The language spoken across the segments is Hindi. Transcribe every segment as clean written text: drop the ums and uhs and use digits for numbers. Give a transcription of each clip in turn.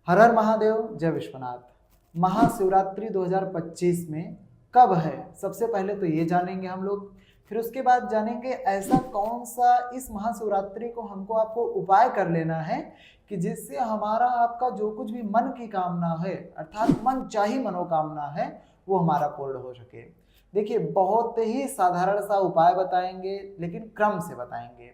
हर हर महादेव, जय विश्वनाथ। महाशिवरात्रि 2025 में कब है, सबसे पहले तो ये जानेंगे हम लोग। फिर उसके बाद जानेंगे ऐसा कौन सा इस महाशिवरात्रि को हमको आपको उपाय कर लेना है कि जिससे हमारा आपका जो कुछ भी मन की कामना है, अर्थात मन चाही मनोकामना है, वो हमारा पूर्ण हो सके। देखिए, बहुत ही साधारण सा उपाय बताएंगे, लेकिन क्रम से बताएंगे।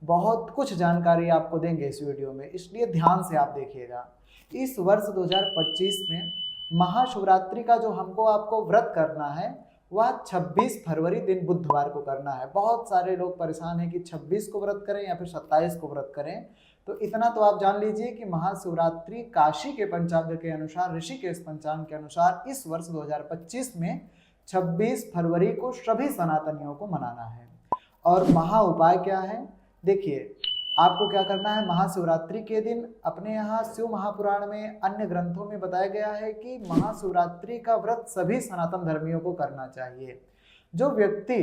बहुत कुछ जानकारी आपको देंगे इस वीडियो में, इसलिए ध्यान से आप देखिएगा। इस वर्ष 2025 में महाशिवरात्रि का जो हमको आपको व्रत करना है वह 26 फरवरी दिन बुधवार को करना है। बहुत सारे लोग परेशान हैं कि 26 को व्रत करें या फिर 27 को व्रत करें। तो इतना तो आप जान लीजिए कि महाशिवरात्रि काशी के पंचांग के अनुसार, ऋषिकेश पंचांग के अनुसार इस वर्ष 2025 में 26 फरवरी को सभी सनातनियों को मनाना है। और महा उपाय क्या है, देखिए आपको क्या करना है। महाशिवरात्रि के दिन अपने यहाँ शिव महापुराण में, अन्य ग्रंथों में बताया गया है कि महाशिवरात्रि का व्रत सभी सनातन धर्मियों को करना चाहिए। जो व्यक्ति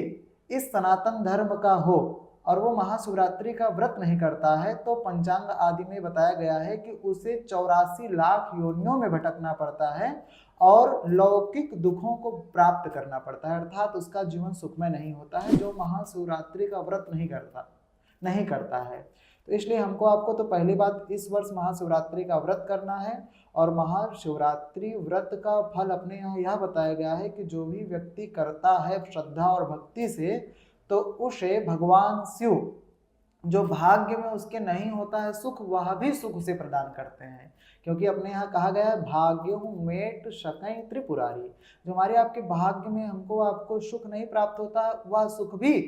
इस सनातन धर्म का हो और वो महाशिवरात्रि का व्रत नहीं करता है तो पंचांग आदि में बताया गया है कि उसे 84 लाख योनियों में भटकना पड़ता है और लौकिक दुखों को प्राप्त करना पड़ता है, अर्थात उसका जीवन सुखमय नहीं होता है जो महाशिवरात्रि का व्रत नहीं करता है। तो इसलिए हमको आपको तो पहली बात इस वर्ष महाशिवरात्रि का व्रत करना है। और महाशिवरात्रि व्रत का फल अपने यहाँ यह बताया गया है कि जो भी व्यक्ति करता है श्रद्धा और भक्ति से, तो उसे भगवान शिव जो भाग्य में उसके नहीं होता है सुख, वह भी सुख उसे प्रदान करते हैं। क्योंकि अपने यहाँ कहा गया है भाग्य हूँ मेट सकई त्रिपुरारी। जो हमारे आपके भाग्य में हमको आपको सुख नहीं प्राप्त होता, वह सुख भी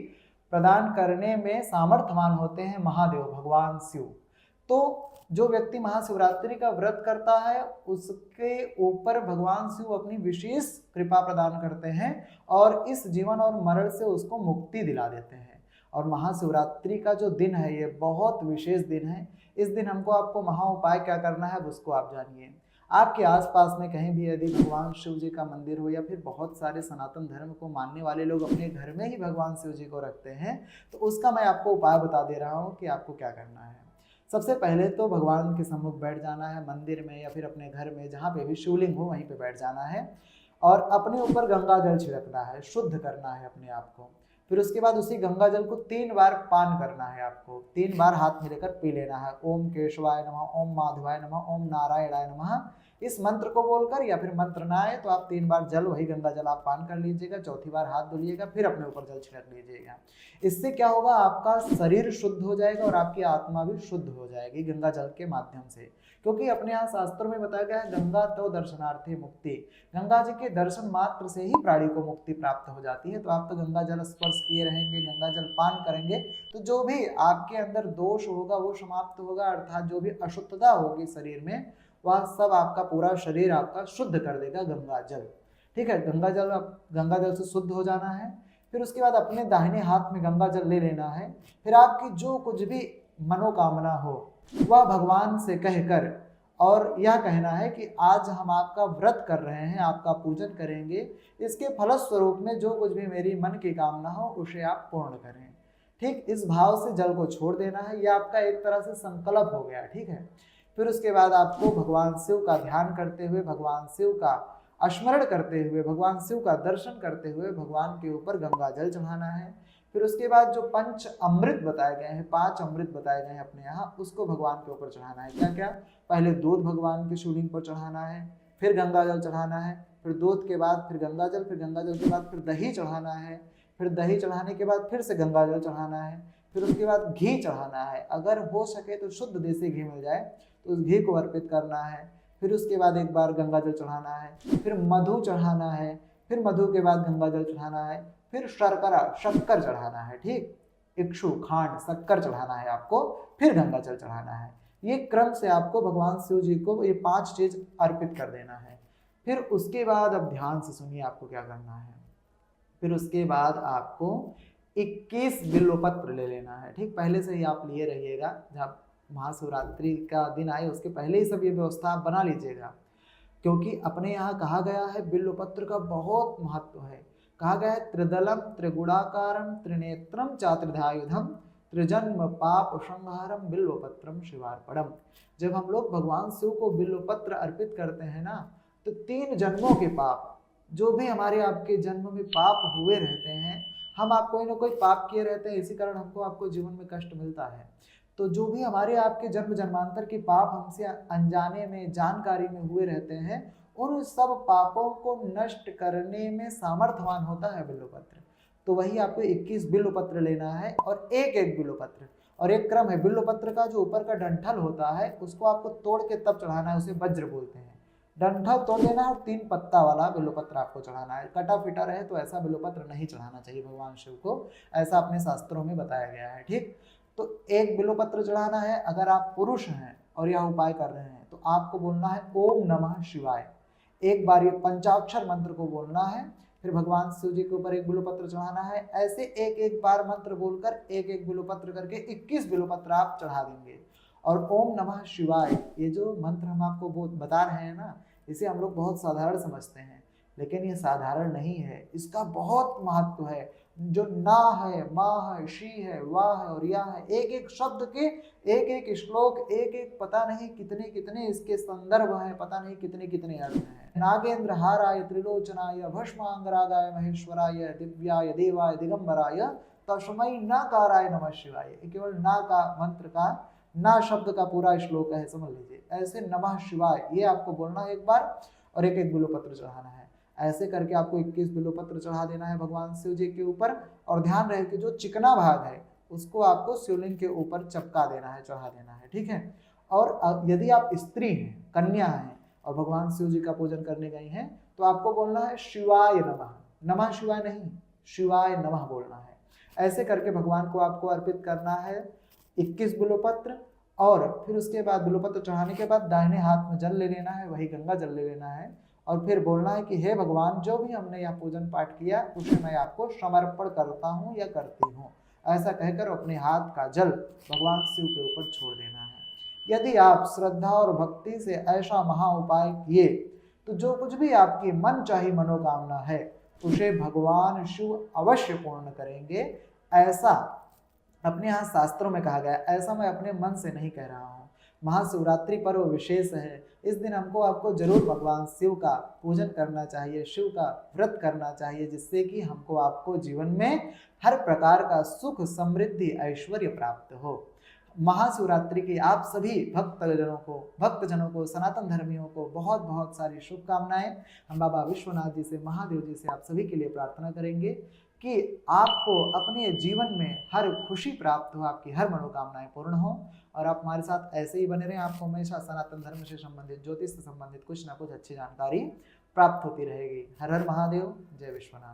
प्रदान करने में सामर्थ्यवान होते हैं महादेव भगवान शिव। तो जो व्यक्ति महाशिवरात्रि का व्रत करता है उसके ऊपर भगवान शिव अपनी विशेष कृपा प्रदान करते हैं और इस जीवन और मरण से उसको मुक्ति दिला देते हैं। और महाशिवरात्रि का जो दिन है ये बहुत विशेष दिन है। इस दिन हमको आपको महा उपाय क्या करना है उसको आप जानिए। आपके आसपास में कहीं भी यदि भगवान शिव जी का मंदिर हो या फिर बहुत सारे सनातन धर्म को मानने वाले लोग अपने घर में ही भगवान शिव जी को रखते हैं, तो उसका मैं आपको उपाय बता दे रहा हूँ कि आपको क्या करना है। सबसे पहले तो भगवान के सम्मुख बैठ जाना है, मंदिर में या फिर अपने घर में जहाँ पे भी शिवलिंग हो वहीं पे बैठ जाना है और अपने ऊपर गंगा जल छिड़कना है, शुद्ध करना है अपने आप को। फिर उसके बाद उसी गंगा जल को 3 बार पान करना है आपको, 3 बार हाथ में लेकर पी लेना है। ओम केशवाय नमः, ओम माधवाय नमः, ओम नारायणाय नमः, इस मंत्र को बोलकर, या फिर मंत्र ना आए तो आप 3 बार जल, वही गंगा जल आप पान कर लीजिएगा। चौथी बार हाथ धुलिएगा, फिर अपने ऊपर जल छिड़क लीजिएगा। इससे क्या होगा, आपका शरीर शुद्ध हो जाएगा और आपकी आत्मा भी शुद्ध हो जाएगी गंगा जल के माध्यम से। क्योंकि अपने यहाँ शास्त्रों में बताया गया है गंगा तो दर्शनार्थी मुक्ति, गंगा जी के दर्शन मात्र से ही प्राणी को मुक्ति प्राप्त हो जाती है। तो आप तो गंगा जल स्पर्श किए रहेंगे, गंगा जल पान करेंगे, तो जो भी आपके अंदर दोष होगा वो समाप्त होगा, अर्थात जो भी अशुद्धता होगी शरीर में वह सब आपका पूरा शरीर आपका शुद्ध कर देगा गंगा जल। ठीक है, गंगा जल से शुद्ध हो जाना है। फिर उसके बाद अपने दाहिने हाथ में गंगा जल ले लेना है। फिर आपकी जो कुछ भी मनोकामना हो वह भगवान से कहकर और यह कहना है कि आज हम आपका व्रत कर रहे हैं, आपका पूजन करेंगे, इसके फलस्वरूप में जो कुछ भी मेरी मन की कामना हो उसे आप पूर्ण करें। ठीक, इस भाव से जल को छोड़ देना है। यह आपका एक तरह से संकल्प हो गया। ठीक है, फिर उसके बाद आपको भगवान शिव का ध्यान करते हुए, भगवान शिव का स्मरण करते हुए, भगवान शिव का दर्शन करते हुए भगवान के ऊपर गंगा जल चढ़ाना है। फिर उसके बाद जो 5 अमृत बताए गए हैं, 5 अमृत बताए गए हैं अपने यहाँ, उसको भगवान के ऊपर चढ़ाना है। क्या क्या, पहले दूध भगवान के शिवलिंग पर चढ़ाना है, फिर गंगा जल चढ़ाना है, फिर दूध के बाद फिर गंगा जल, फिर गंगा जल के बाद फिर दही चढ़ाना है, फिर दही चढ़ाने के बाद फिर से गंगा जल चढ़ाना है, फिर उसके बाद घी चढ़ाना है। अगर हो सके तो शुद्ध देसी घी मिल जाए तो उस घी को अर्पित करना है। फिर उसके बाद एक बार गंगा जल चढ़ाना है, फिर मधु चढ़ाना है, फिर मधु के बाद गंगा जल चढ़ाना है, फिर शक्कर चढ़ाना है। ठीक, इक्षु खांड शक्कर चढ़ाना है आपको, फिर गंगा जल चढ़ाना है। ये क्रम से आपको भगवान शिव जी को ये 5 चीज अर्पित कर देना है। फिर उसके बाद अब ध्यान से सुनिए आपको क्या करना है। फिर उसके बाद आपको 21 बिल्वपत्र ले लेना है। ठीक, पहले से ही आप लिए रहिएगा, जब महाशिवरात्रि का दिन आए उसके पहले ही सब ये व्यवस्था आप बना लीजिएगा। क्योंकि अपने यहाँ कहा गया है बिल्वपत्र का बहुत महत्व है। कहा गया है त्रिदलम त्रिगुणाकारम त्रिनेत्रम च त्रिधायुधम त्रिजन्म पाप संहारम बिल्वपत्रम शिवार्पणम। जब हम लोग भगवान शिव को बिल्वपत्र अर्पित करते हैं ना, तो 3 जन्मों के पाप, जो भी हमारे आपके जन्म में पाप हुए रहते हैं, हम आप कोई ना कोई पाप किए रहते हैं, इसी कारण हमको आपको जीवन में कष्ट मिलता है। तो जो भी हमारे आपके जन्म जन्मांतर के पाप हमसे अनजाने में जानकारी में हुए रहते हैं, उन सब पापों को नष्ट करने में सामर्थ्यवान होता है बिल्वपत्र। तो वही आपको 21 बिल्वपत्र लेना है और एक एक बिल्वपत्र, और एक क्रम है। बिल्वपत्र का जो ऊपर का डंठल होता है उसको आपको तोड़ के तब चढ़ाना है, उसे वज्र बोलते हैं। डंठल तोड़ देना है और 3 पत्ता वाला बिल्वपत्र आपको चढ़ाना है। कटा फिटा रहे तो ऐसा बिल्वपत्र नहीं चढ़ाना चाहिए भगवान शिव को, ऐसा अपने शास्त्रों में बताया गया है। ठीक, तो एक बिल्वपत्र चढ़ाना है। अगर आप पुरुष हैं और यह उपाय कर रहे हैं तो आपको बोलना है ओम नमः शिवाय। एक बार ये पंचाक्षर मंत्र को बोलना है, फिर भगवान शिव जी के ऊपर एक बिल्वपत्र चढ़ाना है। ऐसे एक एक बार मंत्र बोलकर एक एक बिल्वपत्र करके 21 बिल्वपत्र आप चढ़ा देंगे। और ओम नमः शिवाय, ये जो मंत्र हम आपको बता रहे हैं ना, इसे हम लोग बहुत साधारण समझते हैं, लेकिन ये साधारण नहीं है, इसका बहुत महत्व है। जो ना है, माँ है, शी है, वाह है और या है, एक एक शब्द के एक एक श्लोक, एक एक पता नहीं कितने कितने इसके संदर्भ हैं, पता नहीं कितने कितने अर्थ हैं। नागेंद्र हाराय त्रिलोचनाय भस्मांगरागाय महेश्वराय दिव्याय देवाय दिगंबराय तस्मै नकाराय नमः शिवाय। केवल ना का मंत्र का, ना शब्द का पूरा श्लोक है, समझ लीजिए। ऐसे नमः शिवाय ये आपको बोलना है एक बार, और एक एक बिल्वपत्र चढ़ाना है। ऐसे करके आपको 21 बिल्वपत्र चढ़ा देना है भगवान शिव जी के ऊपर। और ध्यान रहे कि जो चिकना भाग है उसको आपको शिवलिंग के ऊपर चपका देना है, चढ़ा देना है। ठीक है। और यदि आप स्त्री हैं, कन्या हैं और भगवान शिव जी का पूजन करने गई हैं, तो आपको बोलना है शिवाय नमः। नमः शिवाय नहीं, शिवाय नमः बोलना है। ऐसे करके भगवान को आपको अर्पित करना है 21 बिल्वपत्र। और फिर उसके बाद बिल्वपत्र चढ़ाने के बाद दाहिने हाथ में जल ले लेना है, वही गंगा जल ले लेना है। और फिर बोलना है कि हे भगवान, जो भी हमने यह पूजन पाठ किया उसे मैं आपको समर्पण करता हूँ या करती हूँ। ऐसा कहकर अपने हाथ का जल भगवान शिव के ऊपर छोड़ देना है। यदि आप श्रद्धा और भक्ति से ऐसा महा उपाय किए तो जो कुछ भी आपकी मन चाही मनोकामना है उसे भगवान शिव अवश्य पूर्ण करेंगे। ऐसा अपने यहाँ शास्त्रों में कहा गया, ऐसा मैं अपने मन से नहीं कह रहा हूँ। महाशिवरात्रि पर्व विशेष है, इस दिन हमको आपको जरूर भगवान शिव का पूजन करना चाहिए, शिव का व्रत करना चाहिए, जिससे कि हमको आपको जीवन में हर प्रकार का सुख, समृद्धि, ऐश्वर्य प्राप्त हो। महाशिवरात्रि की आप सभी भक्तजनों को सनातन धर्मियों को बहुत बहुत सारी शुभकामनाएं। हम बाबा विश्वनाथ जी से, महादेव जी से आप सभी के लिए प्रार्थना करेंगे कि आपको अपने जीवन में हर खुशी प्राप्त हो, आपकी हर मनोकामनाएं पूर्ण हो, और आप हमारे साथ ऐसे ही बने रहें। आपको हमेशा सनातन धर्म से संबंधित, ज्योतिष से संबंधित कुछ ना कुछ अच्छी जानकारी प्राप्त होती रहेगी। हर हर महादेव, जय विश्वनाथ।